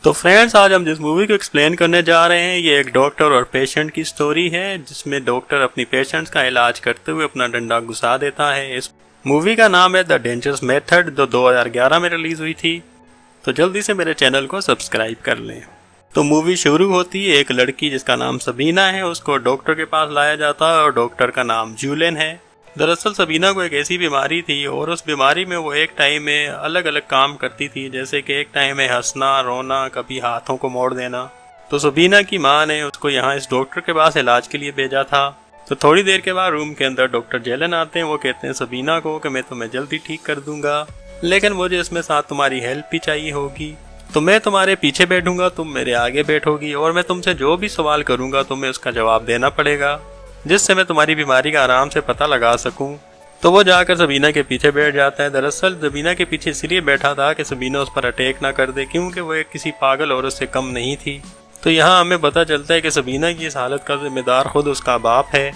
तो फ्रेंड्स, आज हम जिस मूवी को एक्सप्लेन करने जा रहे हैं ये एक डॉक्टर और पेशेंट की स्टोरी है, जिसमें डॉक्टर अपनी पेशेंट्स का इलाज करते हुए अपना डंडा घुसा देता है। इस मूवी का नाम है द डेंजरस मेथड, जो 2011 में रिलीज हुई थी। तो जल्दी से मेरे चैनल को सब्सक्राइब कर लें। तो मूवी शुरू होती है, एक लड़की जिसका नाम सबीना है उसको डॉक्टर के पास लाया जाता है और डॉक्टर का नाम जूलियन है। दरअसल सबीना को एक ऐसी बीमारी थी और उस बीमारी में वो एक टाइम में अलग अलग काम करती थी, जैसे कि एक टाइम में हंसना, रोना, कभी हाथों को मोड़ देना। तो सबीना की माँ ने उसको यहाँ इस डॉक्टर के पास इलाज के लिए भेजा था। तो थोड़ी देर के बाद रूम के अंदर डॉक्टर जेलन आते हैं। वो कहते हैं सबीना को कि मैं तुम्हें जल्दी ठीक कर दूंगा, लेकिन मुझे इसमें साथ तुम्हारी हेल्प भी चाहिए होगी। तो मैं तुम्हारे पीछे बैठूंगा, तुम मेरे आगे बैठोगी और मैं तुमसे जो भी सवाल करूंगा तुम्हें उसका जवाब देना पड़ेगा, जिससे मैं तुम्हारी बीमारी का आराम से पता लगा सकूं। तो वो जाकर सबीना के पीछे बैठ जाता है। दरअसल सबीना के पीछे इसलिए बैठा था कि सबीना उस पर अटैक ना कर दे, क्योंकि वो एक किसी पागल औरत से कम नहीं थी। तो यहाँ हमें पता चलता है कि सबीना की इस हालत का जिम्मेदार खुद उसका बाप है।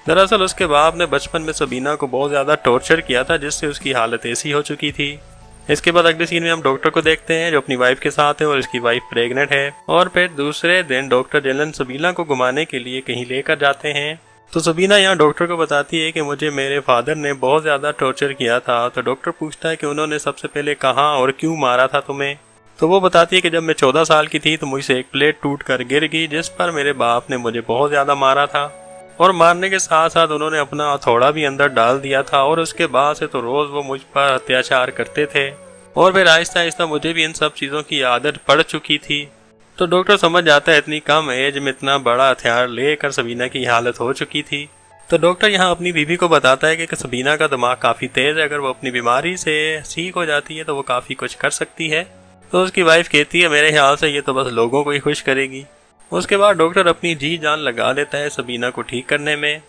दरअसल उसके बाप ने बचपन में सबीना को बहुत ज़्यादा टॉर्चर किया था, जिससे उसकी हालत ऐसी हो चुकी थी। इसके बाद अगले सीन में हम डॉक्टर को देखते हैं जो अपनी वाइफ के साथ है और इसकी वाइफ प्रेग्नेंट है। और फिर दूसरे दिन डॉक्टर जेलन सबीना को घुमाने के लिए कहीं लेकर जाते हैं। तो सबीना यहाँ डॉक्टर को बताती है कि मुझे मेरे फादर ने बहुत ज़्यादा टॉर्चर किया था। तो डॉक्टर पूछता है कि उन्होंने सबसे पहले कहाँ और क्यों मारा था तुम्हें। तो वो बताती है कि जब मैं 14 साल की थी तो मुझसे एक प्लेट टूट कर गिर गई, जिस पर मेरे बाप ने मुझे बहुत ज़्यादा मारा था और मारने के साथ साथ उन्होंने अपना हथौड़ा भी अंदर डाल दिया था। और उसके बाद से तो रोज़ वो मुझ पर अत्याचार करते थे और फिर आहिस्ता आहिस्ता मुझे भी इन सब चीज़ों की आदत पड़ चुकी थी। तो डॉक्टर समझ जाता है इतनी कम एज में इतना बड़ा हथियार लेकर सबीना की हालत हो चुकी थी। तो डॉक्टर यहाँ अपनी बीवी को बताता है कि सबीना का दिमाग काफ़ी तेज़ है, अगर वो अपनी बीमारी से ठीक हो जाती है तो वो काफ़ी कुछ कर सकती है। तो उसकी वाइफ कहती है मेरे ख्याल से ये तो बस लोगों को ही खुश करेगी। उसके बाद डॉक्टर अपनी जी जान लगा देता है सबीना को ठीक करने में,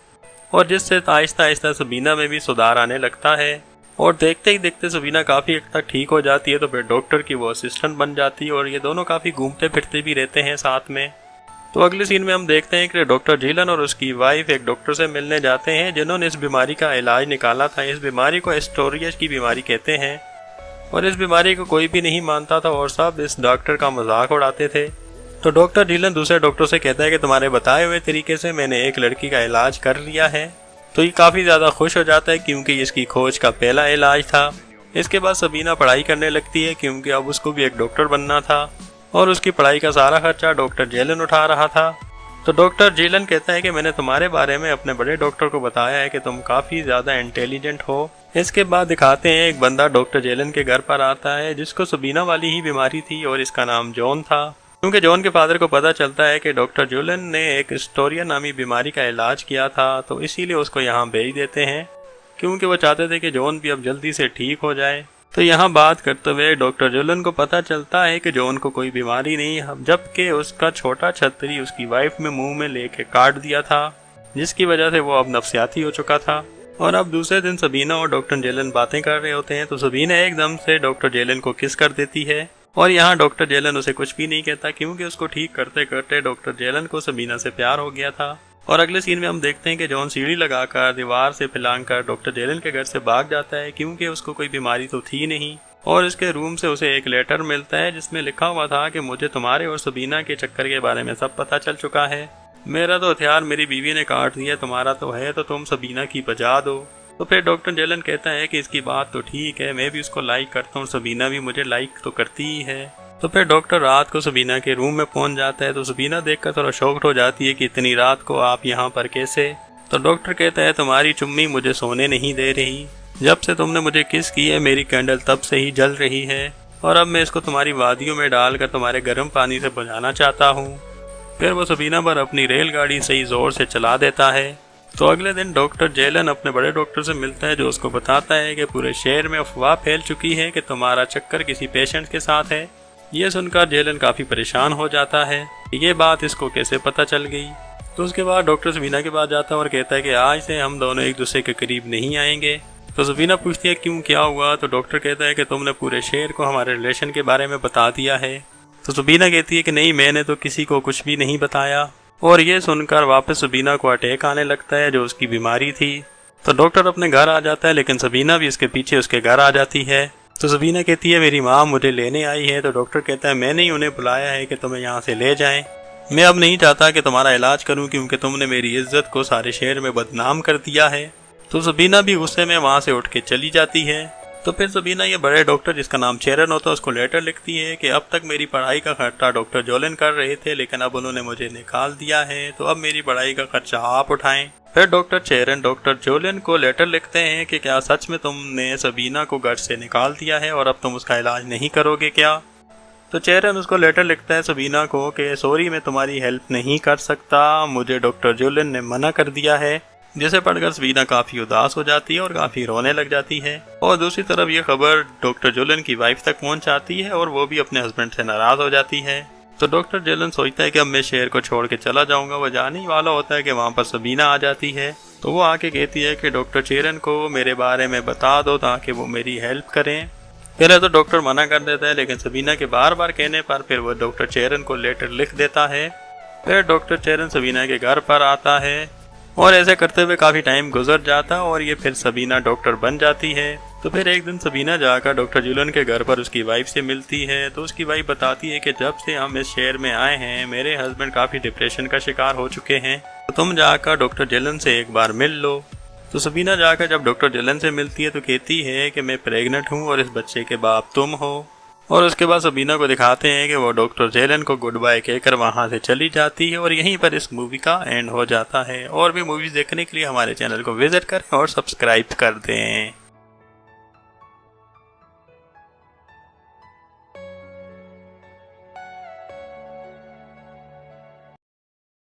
और जिससे आहिस्ता आहिस्ता सबीना में भी सुधार आने लगता है। और देखते ही देखते सबीना काफ़ी हद तक ठीक हो जाती है। तो फिर डॉक्टर की वो असिस्टेंट बन जाती है और ये दोनों काफ़ी घूमते फिरते भी रहते हैं साथ में। तो अगले सीन में हम देखते हैं कि डॉक्टर जेलन और उसकी वाइफ एक डॉक्टर से मिलने जाते हैं जिन्होंने इस बीमारी का इलाज निकाला था। इस बीमारी को एस्टोरियस की बीमारी कहते हैं और इस बीमारी को कोई भी नहीं मानता था और सब इस डॉक्टर का मजाक उड़ाते थे। तो डॉक्टर जेलन दूसरे डॉक्टर से कहता है कि तुम्हारे बताए हुए तरीके से मैंने एक लड़की का इलाज कर लिया है। तो ये काफ़ी ज़्यादा खुश हो जाता है क्योंकि इसकी खोज का पहला इलाज था। इसके बाद सबीना पढ़ाई करने लगती है क्योंकि अब उसको भी एक डॉक्टर बनना था और उसकी पढ़ाई का सारा खर्चा डॉक्टर जेलन उठा रहा था। तो डॉक्टर जेलन कहता है कि मैंने तुम्हारे बारे में अपने बड़े डॉक्टर को बताया है कि तुम काफ़ी ज़्यादा इंटेलिजेंट हो। इसके बाद दिखाते हैं एक बंदा डॉक्टर जेलन के घर पर आता है जिसको सबीना वाली ही बीमारी थी और इसका नाम जॉन था। क्योंकि जॉन के फादर को पता चलता है कि डॉक्टर जूलन ने एक स्टोरिया नामी बीमारी का इलाज किया था, तो इसीलिए उसको यहाँ भेज देते हैं क्योंकि वो चाहते थे कि जॉन भी अब जल्दी से ठीक हो जाए। तो यहाँ बात करते हुए डॉक्टर जूलन को पता चलता है कि जॉन को कोई बीमारी नहीं, जबकि उसका छोटा छतरी उसकी वाइफ में मुंह में लेके काट दिया था, जिसकी वजह से वो अब नफसियाती हो चुका था। और अब दूसरे दिन सबीना और डॉक्टर जेलन बातें कर रहे होते हैं तो सबीना एकदम से डॉक्टर जेलन को किस कर देती है और यहाँ डॉक्टर जेलन उसे कुछ भी नहीं कहता क्योंकि उसको ठीक करते करते डॉक्टर जेलन को सबीना से प्यार हो गया था। और अगले सीन में हम देखते हैं कि जॉन सीढ़ी लगाकर दीवार से फिलांकर डॉक्टर जेलन के घर से भाग जाता है क्योंकि उसको कोई बीमारी तो थी नहीं। और इसके रूम से उसे एक लेटर मिलता है जिसमें लिखा हुआ था कि मुझे तुम्हारे और सबीना के चक्कर के बारे में सब पता चल चुका है। मेरा तो हथियार मेरी बीवी ने काट दिया, तुम्हारा तो है, तो तुम सबीना की बचा दो। तो फिर डॉक्टर जेलन कहता है कि इसकी बात तो ठीक है, मैं भी उसको लाइक करता हूँ, सबीना भी मुझे लाइक तो करती ही है। तो फिर डॉक्टर रात को सबीना के रूम में पहुंच जाता है। तो सबीना देखकर थोड़ा शॉक्ड हो जाती है कि इतनी रात को आप यहाँ पर कैसे। तो डॉक्टर कहता है तुम्हारी चुम्मी मुझे सोने नहीं दे रही, जब से तुमने मुझे किस की है मेरी कैंडल तब से ही जल रही है और अब मैं इसको तुम्हारी वादियों में डालकर तुम्हारे गर्म पानी से बुझाना चाहता हूँ। फिर वो सबीना पर अपनी रेलगाड़ी सही जोर से चला देता है। तो अगले दिन डॉक्टर जेलन अपने बड़े डॉक्टर से मिलता है जो उसको बताता है कि पूरे शहर में अफवाह फैल चुकी है कि तुम्हारा चक्कर किसी पेशेंट के साथ है। ये सुनकर जेलन काफ़ी परेशान हो जाता है ये बात इसको कैसे पता चल गई। तो उसके बाद डॉक्टर सबीना के पास जाता है और कहता है कि आज से हम दोनों एक दूसरे के करीब नहीं आएंगे। तो सबीना पूछती है क्यों, क्या हुआ। तो डॉक्टर कहता है कि तुमने पूरे शहर को हमारे रिलेशन के बारे में बता दिया है। तो सबीना कहती है कि नहीं, मैंने तो किसी को कुछ भी नहीं बताया। और ये सुनकर वापस सबीना को अटैक आने लगता है जो उसकी बीमारी थी। तो डॉक्टर अपने घर आ जाता है लेकिन सबीना भी इसके पीछे उसके घर आ जाती है। तो तो सबीना कहती है मेरी माँ मुझे लेने आई है। तो डॉक्टर कहता है मैंने ही उन्हें बुलाया है कि तुम्हें यहाँ से ले जाएं। मैं अब नहीं चाहता कि तुम्हारा इलाज करूं क्योंकि तुमने मेरी इज्जत को सारे शहर में बदनाम कर दिया है। तो सबीना भी गुस्से में वहाँ से उठ के चली जाती है। तो फिर सबीना ये बड़े डॉक्टर जिसका नाम चेरन होता है उसको लेटर लिखती है कि अब तक मेरी पढ़ाई का खर्चा डॉक्टर जोलन कर रहे थे, लेकिन अब उन्होंने मुझे निकाल दिया है, तो अब मेरी पढ़ाई का खर्चा आप उठाएं। फिर डॉक्टर चेरन डॉक्टर जोलन को लेटर लिखते हैं कि क्या सच में तुमने सबीना को घर से निकाल दिया है और अब तुम उसका इलाज नहीं करोगे क्या। तो चेरन उसको लेटर लिखता है सबीना को कि सॉरी मैं तुम्हारी हेल्प नहीं कर सकता, मुझे डॉक्टर जोलन ने मना कर दिया है। जिसे पढ़कर सबीना काफ़ी उदास हो जाती है और काफ़ी रोने लग जाती है। और दूसरी तरफ ये खबर डॉक्टर जोलन की वाइफ तक पहुंच जाती है और वो भी अपने हस्बैंड से नाराज़ हो जाती है। तो डॉक्टर जोलन सोचता है कि अब मैं शहर को छोड़ के चला जाऊंगा। वो जाने ही वाला होता है कि वहाँ पर सबीना आ जाती है। तो वो आके कहती है कि डॉक्टर चेरन को मेरे बारे में बता दो ताकि वो मेरी हेल्प करें। पहले तो डॉक्टर मना कर देता है, लेकिन सबीना के बार बार कहने पर फिर वो डॉक्टर चेरन को लेटर लिख देता है। फिर डॉक्टर चेरन सबीना के घर पर आता है और ऐसे करते हुए काफ़ी टाइम गुजर जाता और ये फिर सबीना डॉक्टर बन जाती है। तो फिर एक दिन सबीना जाकर डॉक्टर जोलन के घर पर उसकी वाइफ से मिलती है। तो उसकी वाइफ बताती है कि जब से हम इस शहर में आए हैं मेरे हस्बैंड काफ़ी डिप्रेशन का शिकार हो चुके हैं, तो तुम जाकर डॉक्टर जोलन से एक बार मिल लो। तो सबीना जाकर जब डॉक्टर जोलन से मिलती है तो कहती है कि मैं प्रेग्नेंट हूँ और इस बच्चे के बाप तुम हो। और उसके बाद सबीना को दिखाते हैं कि वो डॉक्टर जोलन को गुड बाय कहकर वहाँ से चली जाती है और यहीं पर इस मूवी का एंड हो जाता है। और भी मूवीज़ देखने के लिए हमारे चैनल को विजिट करें और सब्सक्राइब कर दें।